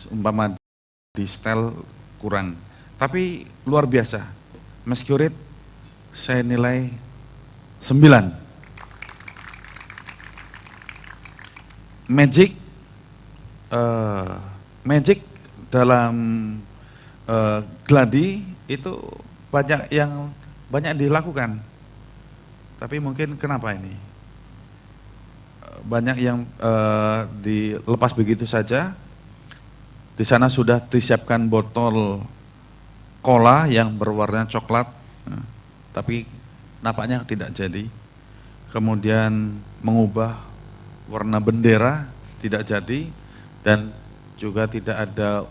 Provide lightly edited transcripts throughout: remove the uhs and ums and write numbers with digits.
umpama di style kurang. Tapi luar biasa. Mas Kurit, saya nilai 9. Magic, magic dalam gladi itu banyak dilakukan. Tapi mungkin kenapa ini? Banyak yang dilepas begitu saja. Di sana sudah disiapkan botol cola yang berwarna coklat, tapi nampaknya tidak jadi. Kemudian mengubah warna bendera tidak jadi, dan juga tidak ada.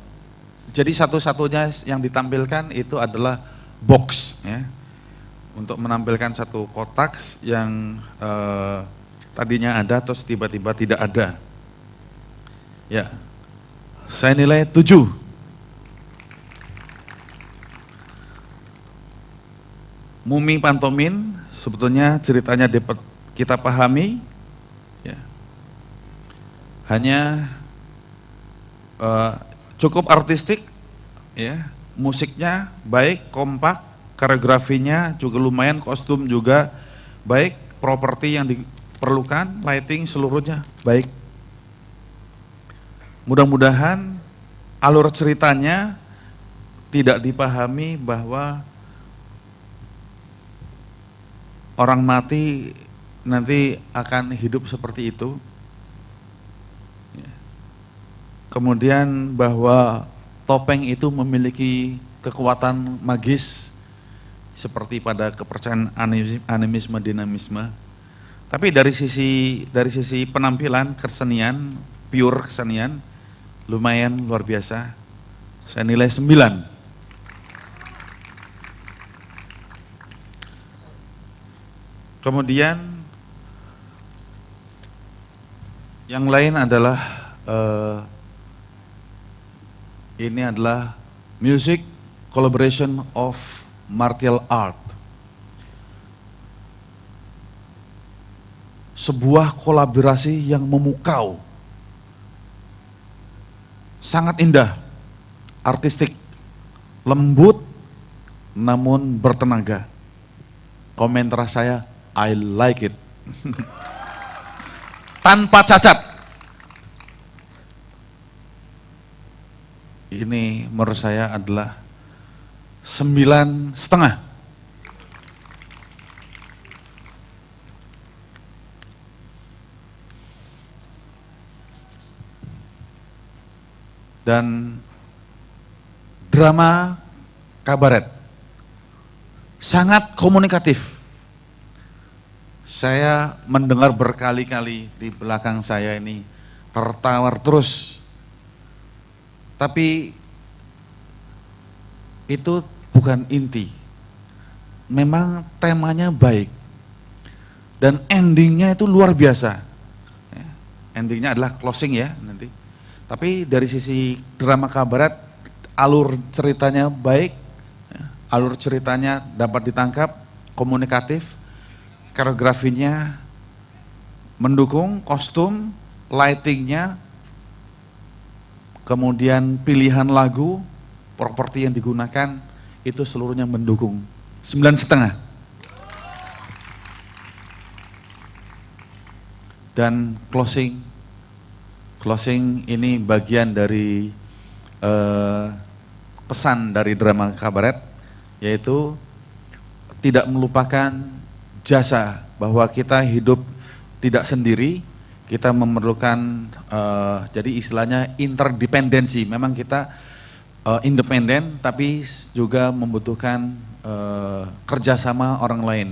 Jadi satu-satunya yang ditampilkan itu adalah box, ya, untuk menampilkan satu kotak yang tadinya ada terus tiba-tiba tidak ada. Ya, saya nilai 7. Mumi pantomin sebetulnya ceritanya dapat kita pahami, ya. Hanya cukup artistik, ya, musiknya baik, kompak, koreografinya juga lumayan, kostum juga baik, properti yang diperlukan, lighting seluruhnya baik. Mudah-mudahan alur ceritanya tidak dipahami bahwa orang mati nanti akan hidup seperti itu. Kemudian bahwa topeng itu memiliki kekuatan magis seperti pada kepercayaan animisme, dinamisme. Tapi dari sisi penampilan kesenian, pure kesenian, lumayan luar biasa. Saya nilai 9. Kemudian yang lain adalah ini adalah music collaboration of martial art. Sebuah kolaborasi yang memukau. Sangat indah, artistik, lembut, namun bertenaga. Komentar saya, I like it. Tanpa cacat. Ini menurut saya adalah 9,5. Dan drama kabaret sangat komunikatif. Saya mendengar berkali-kali di belakang saya ini tertawa terus. Tapi itu bukan inti. Memang temanya baik. Dan endingnya itu luar biasa. Endingnya adalah closing ya nanti. Tapi dari sisi drama kabaret, alur ceritanya baik, alur ceritanya dapat ditangkap, komunikatif, koreografinya mendukung, kostum, lightingnya, kemudian pilihan lagu, properti yang digunakan, itu seluruhnya mendukung. 9,5. Dan closing ini bagian dari pesan dari drama kabaret, yaitu tidak melupakan jasa, bahwa kita hidup tidak sendiri, kita memerlukan, jadi istilahnya interdependensi. Memang kita independen, tapi juga membutuhkan kerjasama orang lain.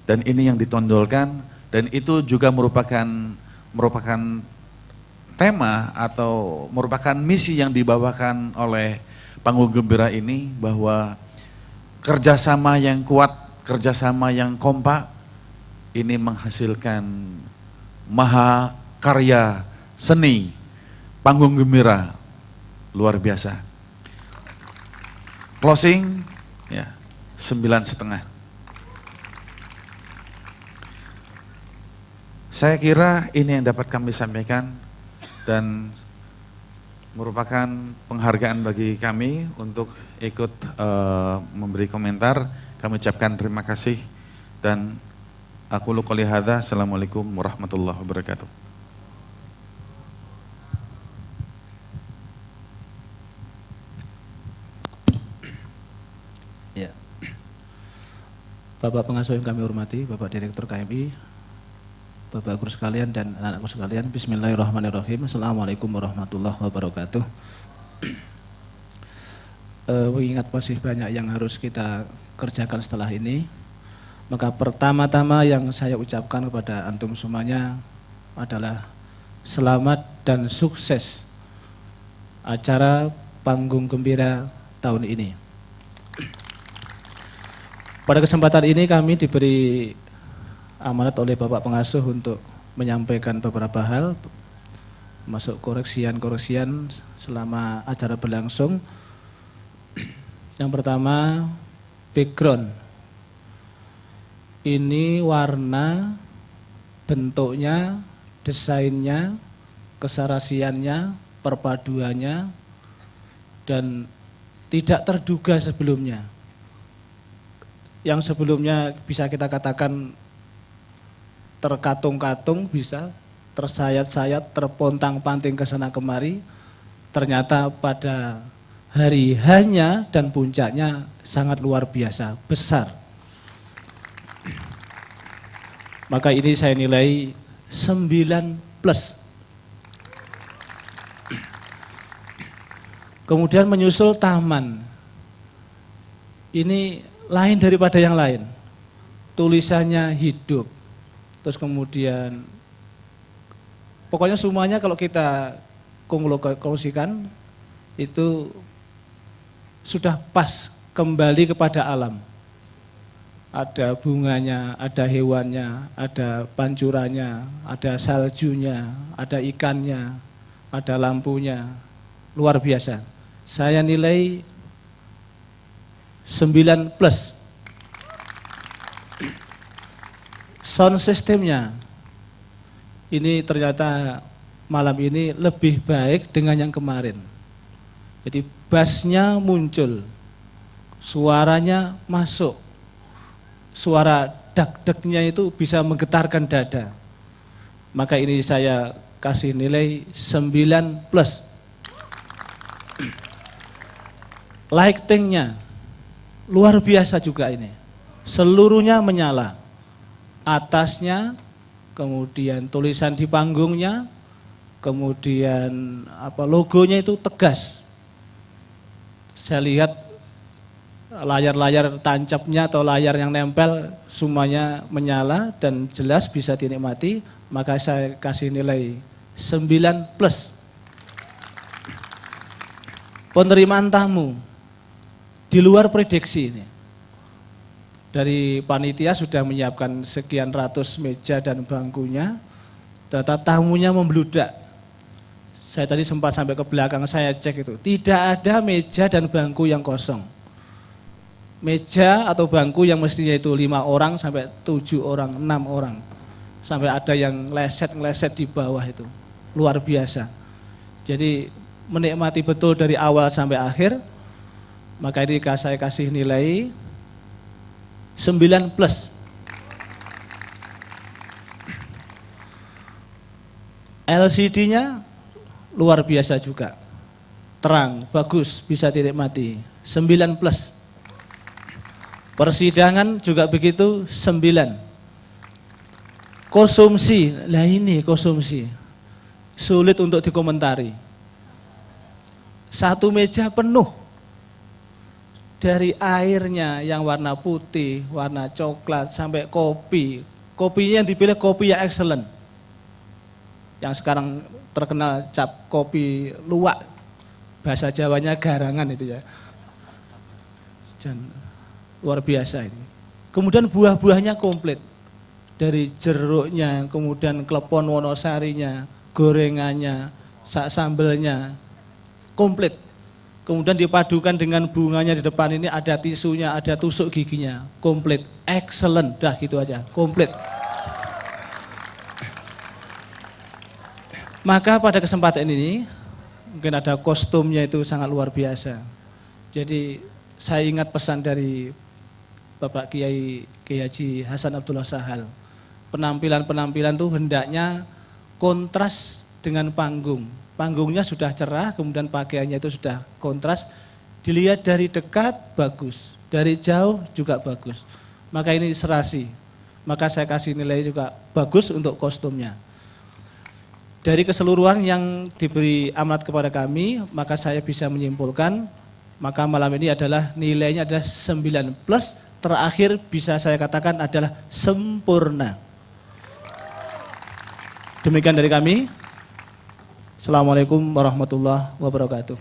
Dan ini yang ditonjolkan, dan itu juga merupakan tema atau merupakan misi yang dibawakan oleh Panggung Gembira ini, bahwa kerjasama yang kuat, kerjasama yang kompak, ini menghasilkan mahakarya seni Panggung Gembira luar biasa. Closing ya 9,5. Saya kira ini yang dapat kami sampaikan, dan merupakan penghargaan bagi kami untuk ikut memberi komentar. Kami ucapkan terima kasih dan aku qouli hadza. Assalamualaikum warahmatullahi wabarakatuh. Ya. Bapak pengasuh yang kami hormati, Bapak Direktur KMI, Bapak guru sekalian dan anak-anakku sekalian, Bismillahirrahmanirrahim. Assalamualaikum warahmatullahi wabarakatuh. Mengingat masih banyak yang harus kita kerjakan setelah ini, maka pertama-tama yang saya ucapkan kepada antum semuanya adalah selamat dan sukses acara Panggung Gembira tahun ini. Pada kesempatan ini kami diberi amanat oleh Bapak Pengasuh untuk menyampaikan beberapa hal, masuk koreksian selama acara berlangsung. Yang pertama, background. Ini warna, bentuknya, desainnya, keserasiannya, perpaduannya, dan tidak terduga sebelumnya. Yang sebelumnya bisa kita katakan terkatung-katung, bisa tersayat-sayat, terpontang-panting ke sana kemari, ternyata pada hari hanya dan puncaknya sangat luar biasa, besar. Maka ini saya nilai 9+. Kemudian menyusul taman. Ini lain daripada yang lain. Tulisannya hidup. Terus kemudian pokoknya semuanya kalau kita konklusikan itu sudah pas kembali kepada alam. Ada bunganya, ada hewannya, ada pancurannya, ada saljunya, ada ikannya, ada lampunya. Luar biasa. Saya nilai 9+. Sound systemnya ini ternyata malam ini lebih baik dengan yang kemarin. Jadi bassnya muncul, suaranya masuk, suara dak-deknya itu bisa menggetarkan dada. Maka ini saya kasih nilai 9+. Lightingnya luar biasa juga ini, seluruhnya menyala, atasnya, kemudian tulisan di panggungnya, kemudian logonya itu tegas. Saya lihat layar-layar tancapnya atau layar yang nempel semuanya menyala dan jelas bisa dinikmati, maka saya kasih nilai 9+. Penerimaan tamu di luar prediksi ini. Dari panitia sudah menyiapkan sekian ratus meja dan bangkunya, ternyata tamunya membludak. Saya tadi sempat sampai ke belakang, saya cek itu, tidak ada meja dan bangku yang kosong. Meja atau bangku yang mestinya itu 5 orang sampai 7 orang, 6 orang. Sampai ada yang ngeleset di bawah itu, luar biasa. Jadi menikmati betul dari awal sampai akhir, maka ini saya kasih nilai 9+. LCD-nya luar biasa juga, terang, bagus, bisa dinikmati, 9+. Persidangan juga begitu, 9. Konsumsi, lah ini konsumsi, sulit untuk dikomentari. Satu meja penuh, dari airnya yang warna putih, warna coklat, sampai kopi. Kopinya yang dipilih kopi yang excellent. Yang sekarang terkenal cap kopi luwak, bahasa Jawanya garangan itu ya. Dan luar biasa ini. Kemudian buah-buahnya komplit. Dari jeruknya, kemudian klepon wonosarinya, gorengannya, sambelnya, komplit. Kemudian dipadukan dengan bunganya di depan ini, ada tisunya, ada tusuk giginya, komplit, excellent, dah gitu aja, komplit. Maka pada kesempatan ini, mungkin ada kostumnya itu sangat luar biasa. Jadi saya ingat pesan dari Bapak Kiai Haji Hasan Abdullah Sahal. Penampilan-penampilan itu hendaknya kontras dengan panggung. Panggungnya sudah cerah, kemudian pakaiannya itu sudah kontras. Dilihat dari dekat bagus, dari jauh juga bagus. Maka ini serasi. Maka saya kasih nilai juga bagus untuk kostumnya. Dari keseluruhan yang diberi amanat kepada kami, maka saya bisa menyimpulkan, maka malam ini adalah nilainya adalah 9+, terakhir bisa saya katakan adalah sempurna. Demikian dari kami. Assalamualaikum warahmatullahi wabarakatuh.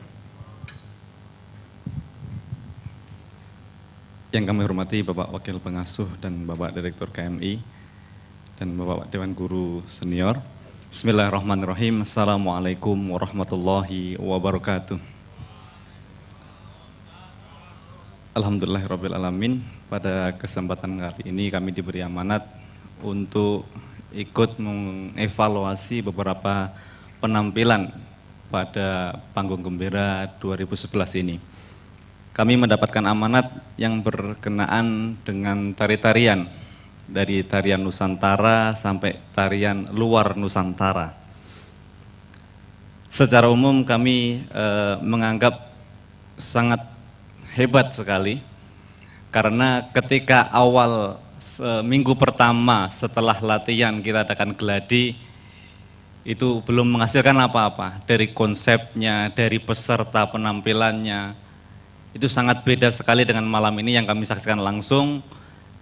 Yang kami hormati Bapak Wakil Pengasuh dan Bapak Direktur KMI dan Bapak Dewan Guru Senior. Bismillahirrahmanirrahim. Assalamualaikum warahmatullahi wabarakatuh. Alhamdulillahirrabbilalamin. Pada kesempatan kali ini kami diberi amanat untuk ikut mengevaluasi beberapa penampilan pada Panggung Gembira 2011 ini. Kami mendapatkan amanat yang berkenaan dengan tari-tarian, dari tarian Nusantara sampai tarian luar Nusantara. Secara umum kami menganggap sangat hebat sekali, karena ketika awal minggu pertama setelah latihan kita adakan gladi, itu belum menghasilkan apa-apa. Dari konsepnya, dari peserta penampilannya, itu sangat beda sekali dengan malam ini yang kami saksikan langsung,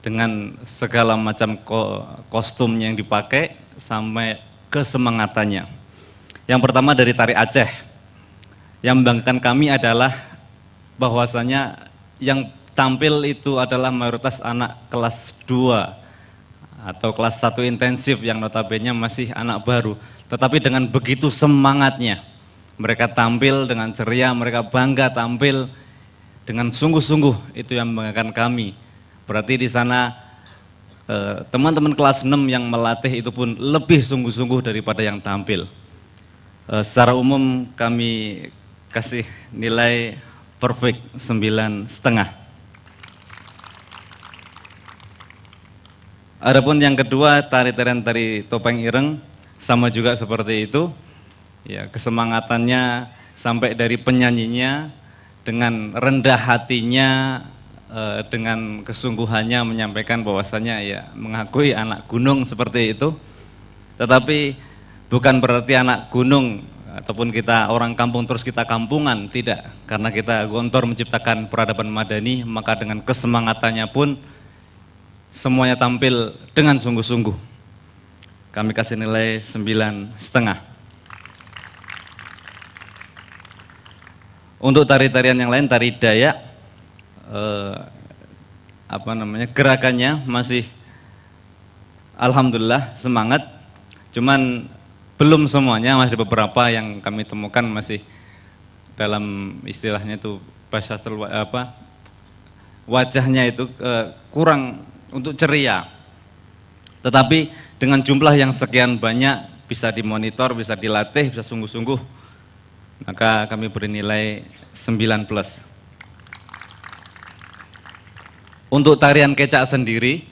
dengan segala macam kostum yang dipakai sampai kesemangatannya. Yang pertama dari tari Aceh. Yang membanggakan kami adalah bahwasanya yang tampil itu adalah mayoritas anak kelas 2 atau kelas 1 intensif yang notabene masih anak baru. Tetapi dengan begitu semangatnya, mereka tampil dengan ceria, mereka bangga tampil dengan sungguh-sungguh, itu yang membanggakan kami. Berarti di sana teman-teman kelas 6 yang melatih itu pun lebih sungguh-sungguh daripada yang tampil. Secara umum kami kasih nilai perfect 9,5. Adapun yang kedua, tari-tarian tari topeng ireng, sama juga seperti itu. Ya, kesemangatannya sampai dari penyanyinya dengan rendah hatinya, dengan kesungguhannya menyampaikan bahwasanya ya mengakui anak gunung seperti itu. Tetapi bukan berarti anak gunung ataupun kita orang kampung terus kita kampungan, tidak. Karena kita Gontor menciptakan peradaban madani, maka dengan kesemangatannya pun semuanya tampil dengan sungguh-sungguh. Kami kasih nilai 9,5. Untuk tari-tarian yang lain, tari Dayak, gerakannya masih alhamdulillah semangat, cuman belum semuanya, masih beberapa yang kami temukan masih dalam istilahnya itu bahasa wajahnya itu kurang untuk ceria. Tetapi dengan jumlah yang sekian banyak, bisa dimonitor, bisa dilatih, bisa sungguh-sungguh, maka kami beri nilai 9+. Untuk tarian kecak sendiri,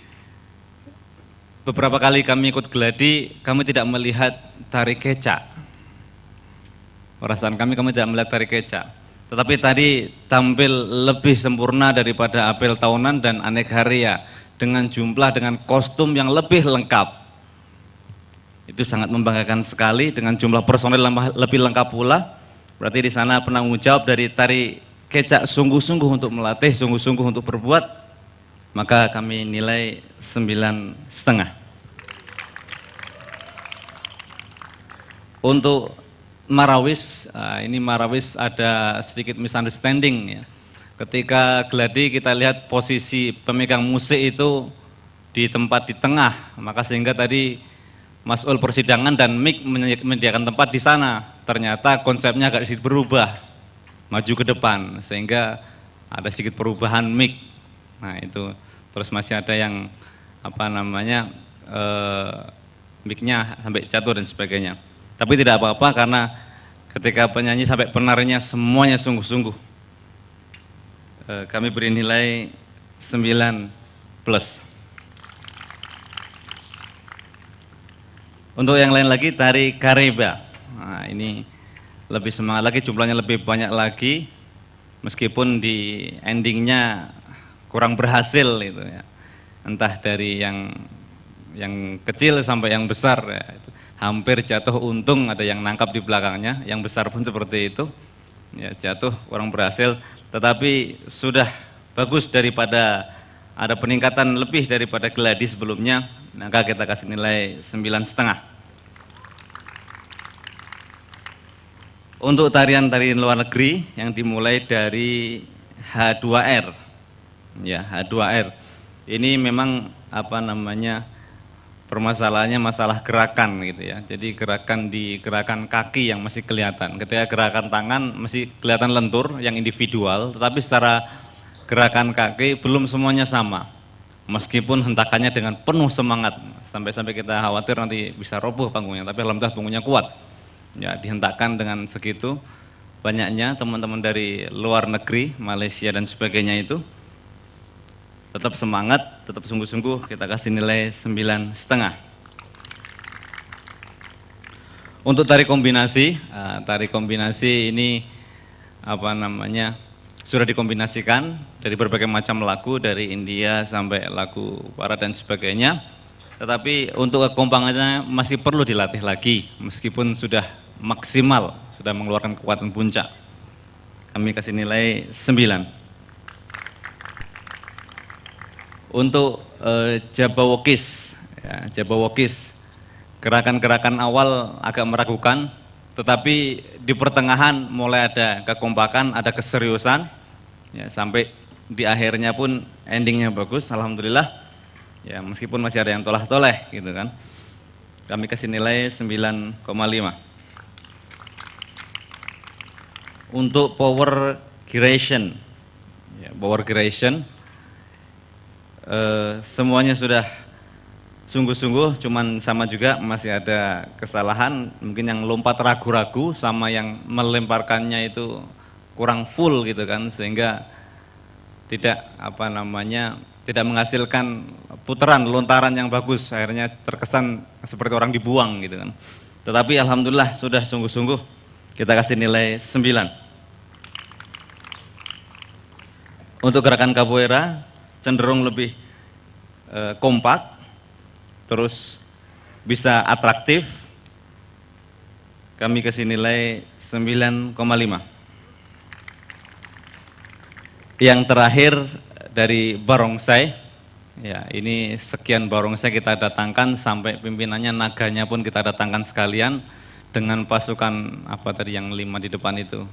beberapa kali kami ikut gladi, kami tidak melihat tari kecak. Perasaan kami tidak melihat tari kecak. Tetapi tadi tampil lebih sempurna daripada apel tahunan dan aneka dengan jumlah, dengan kostum yang lebih lengkap. Itu sangat membanggakan sekali, dengan jumlah personel lebih lengkap pula. Berarti di sana penanggung jawab dari tari kecak sungguh-sungguh untuk melatih, sungguh-sungguh untuk berbuat. Maka kami nilai 9,5. Untuk Marawis, ini Marawis ada sedikit misunderstanding ya. Ketika gladi kita lihat posisi pemegang musik itu di tempat di tengah, maka sehingga tadi mas'ul persidangan dan MIK menyediakan tempat di sana. Ternyata konsepnya agak sedikit berubah, maju ke depan, sehingga ada sedikit perubahan MIK. Nah itu, terus masih ada yang mic-nya sampai jatuh dan sebagainya. Tapi tidak apa-apa, karena ketika penyanyi sampai penarinya semuanya sungguh-sungguh. Kami beri nilai 9 plus. Untuk yang lain lagi, tari Kareba. Nah, ini lebih semangat lagi, jumlahnya lebih banyak lagi, meskipun di endingnya kurang berhasil itu ya. Entah dari yang kecil sampai yang besar ya. Hampir jatuh untung, ada yang nangkap di belakangnya, yang besar pun seperti itu. Ya, jatuh kurang berhasil, tetapi sudah bagus daripada ada peningkatan lebih daripada geladi sebelumnya, maka kita kasih nilai 9,5. Untuk tarian-tarian luar negeri yang dimulai dari H2R, ya H2R, ini memang permasalahannya masalah gerakan gitu ya. Jadi gerakan kaki yang masih kelihatan. Ketika gerakan tangan masih kelihatan lentur yang individual, tetapi secara gerakan kaki belum semuanya sama. Meskipun hentakannya dengan penuh semangat, sampai-sampai kita khawatir nanti bisa roboh panggungnya, tapi alhamdulillah panggungnya kuat. Ya, dihentakkan dengan segitu banyaknya teman-teman dari luar negeri, Malaysia dan sebagainya itu. Tetap semangat, tetap sungguh-sungguh, kita kasih nilai 9,5. Untuk tari kombinasi ini sudah dikombinasikan dari berbagai macam lagu, dari India sampai lagu barat dan sebagainya. Tetapi untuk kekompangannya masih perlu dilatih lagi, meskipun sudah maksimal, sudah mengeluarkan kekuatan puncak. Kami kasih nilai 9. Untuk Jabawokis, ya, Jabawokis, gerakan-gerakan awal agak meragukan, tetapi di pertengahan mulai ada kekompakan, ada keseriusan, ya, sampai di akhirnya pun endingnya bagus, alhamdulillah. Ya, meskipun masih ada yang tolah-toleh gitu kan. Kami kasih nilai 9,5. Untuk power gyration, ya, power gyration, semuanya sudah sungguh-sungguh, cuman sama juga masih ada kesalahan, mungkin yang lompat ragu-ragu sama yang melemparkannya itu kurang full gitu kan, sehingga tidak tidak menghasilkan putaran lontaran yang bagus, akhirnya terkesan seperti orang dibuang gitu kan. Tetapi alhamdulillah sudah sungguh-sungguh, kita kasih nilai 9. Untuk gerakan capoeira cenderung lebih kompak, terus bisa atraktif. Kami kasih nilai 9,5. Yang terakhir dari barongsai, ya ini sekian barongsai kita datangkan, sampai pimpinannya, naganya pun kita datangkan sekalian dengan pasukan yang 5 di depan itu.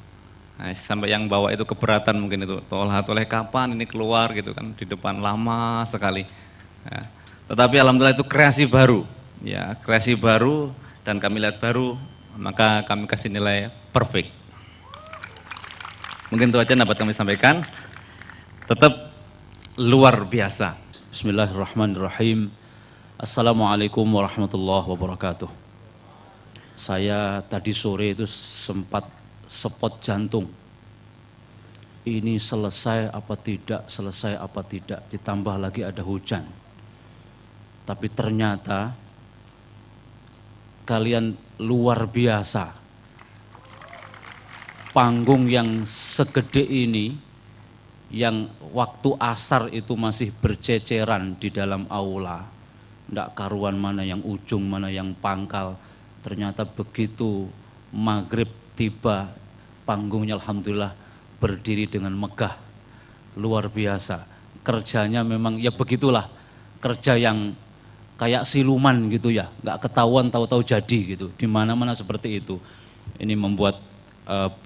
Nah, sampai yang bawa itu keberatan mungkin itu, toleh kapan ini keluar gitu kan, di depan lama sekali. Ya. Tetapi alhamdulillah itu kreasi baru, ya kreasi baru, dan kami lihat baru, maka kami kasih nilai perfect. Mungkin itu aja dapat kami sampaikan. Tetap luar biasa. Bismillahirrahmanirrahim. Assalamualaikum warahmatullahi wabarakatuh. Saya tadi sore itu sempat spot jantung. Ini selesai apa tidak, ditambah lagi ada hujan. Tapi ternyata kalian luar biasa. Panggung yang segede ini, yang waktu asar itu masih berceceran di dalam aula. Nggak karuan mana yang ujung, mana yang pangkal. Ternyata begitu maghrib tiba, panggungnya alhamdulillah berdiri dengan megah, luar biasa. Kerjanya memang ya begitulah, kerja yang kayak siluman gitu ya, nggak ketahuan tahu-tahu jadi gitu, di mana-mana seperti itu. Ini membuat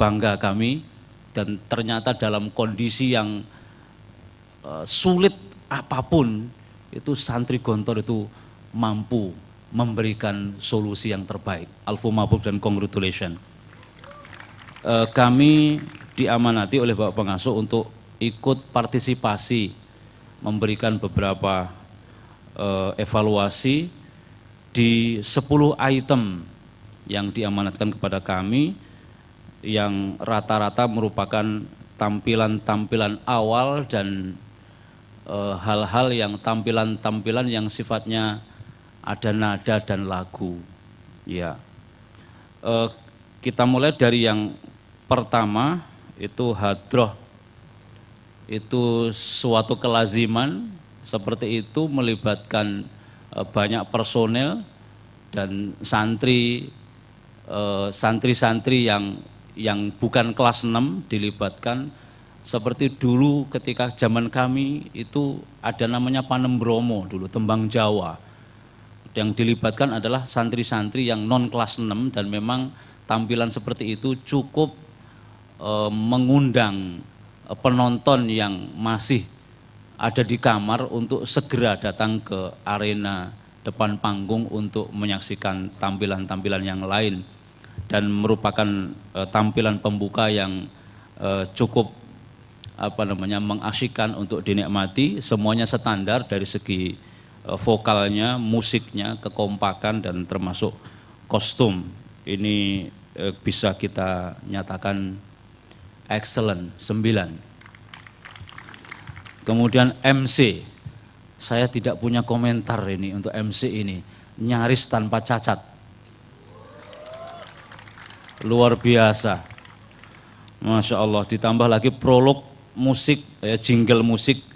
bangga kami, dan ternyata dalam kondisi yang sulit apapun, itu santri Gontor itu mampu memberikan solusi yang terbaik. Alfu mabuk dan congratulations. Kami diamanati oleh Bapak Pengasuh untuk ikut partisipasi, memberikan beberapa evaluasi di 10 item yang diamanatkan kepada kami, yang rata-rata merupakan tampilan-tampilan awal dan hal-hal yang tampilan-tampilan yang sifatnya ada nada dan lagu. Ya, kita mulai dari yang pertama itu hadroh, itu suatu kelaziman seperti itu melibatkan banyak personel dan santri-santri yang bukan kelas 6 dilibatkan. Seperti dulu ketika zaman kami itu ada namanya Panembromo dulu, tembang Jawa. Yang dilibatkan adalah santri-santri yang non kelas 6 dan memang tampilan seperti itu cukup mengundang penonton yang masih ada di kamar untuk segera datang ke arena depan panggung untuk menyaksikan tampilan-tampilan yang lain, dan merupakan tampilan pembuka yang cukup mengasyikkan untuk dinikmati. Semuanya standar dari segi vokalnya, musiknya, kekompakan dan termasuk kostum. Ini bisa kita nyatakan excellent, 9. Kemudian MC, saya tidak punya komentar ini untuk MC ini, nyaris tanpa cacat. Luar biasa. Masya Allah, ditambah lagi prolog musik, jingle musik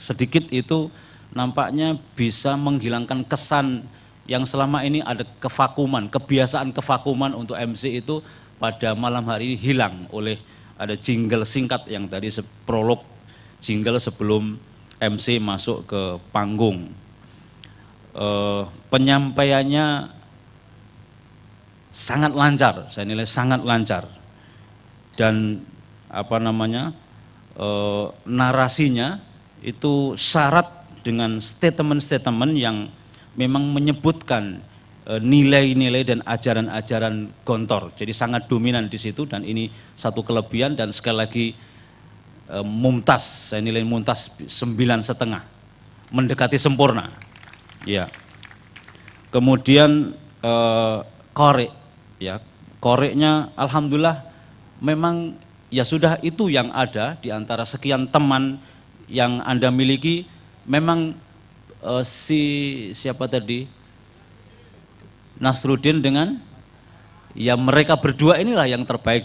sedikit itu nampaknya bisa menghilangkan kesan yang selama ini ada kevakuman, kebiasaan kevakuman untuk MC itu pada malam hari ini hilang oleh ada jingle singkat yang tadi prolog jingle sebelum MC masuk ke panggung. Penyampaiannya sangat lancar, saya nilai sangat lancar, dan narasinya itu syarat dengan statement-statement yang memang menyebutkan nilai-nilai dan ajaran-ajaran Gontor. Jadi sangat dominan di situ, dan ini satu kelebihan, dan sekali lagi mumtaz, saya nilai mumtaz 9,5, mendekati sempurna. Ya. Kemudian korek, ya, koreknya alhamdulillah memang ya sudah itu yang ada di antara sekian teman yang Anda miliki. Memang siapa tadi, Nasruddin dengan ya mereka berdua inilah yang terbaik